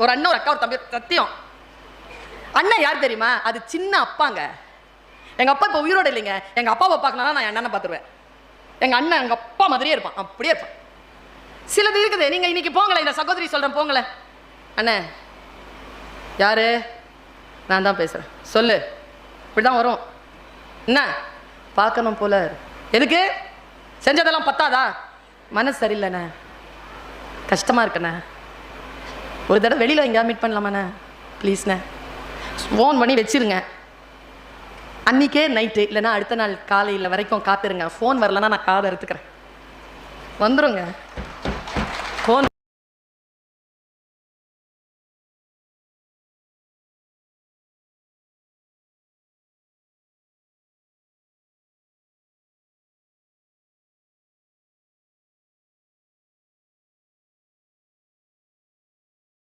ஒரு அண்ணன் ஒரு அக்கா ஒரு தம்பி, சத்தியம். அண்ணன் யார் தெரியுமா? அது சின்ன அப்பாங்க. எங்க அப்பா இப்போ உயிரோடு இல்லைங்க. எங்க அப்பாவை பார்க்கணும்னா நான் என் அண்ணனை பார்த்துருவேன். எங்க அண்ணன் எங்க அப்பா மாதிரியே இருப்பான், அப்படியே இருப்பான். சிலது இருக்குது. நீங்க இன்னைக்கு போங்களேன், இந்த சகோதரி சொல்றேன், போங்களேன். அண்ணே யாரு? நான் தான் பேசுறேன், சொல்லு. இப்படிதான் வரும். என்ன பார்க்கணும் போல. எதுக்கு? செஞ்சதெல்லாம் பத்தாதா? மனசு சரியில்லைண்ணே, கஷ்டமா இருக்குண்ணே, ஒரு தடவை வெளியில் எங்கேயா மீட் பண்ணலாமாண்ணே, ப்ளீஸ்ண்ணே. ஃபோன் பண்ணி வச்சிருங்க. அன்றைக்கே நைட்டு இல்லைன்னா அடுத்த நாள் காலையில் வரைக்கும் காத்துருங்க. ஃபோன் வரலன்னா நான் காதை எடுத்துக்கிறேன். வந்துருங்க.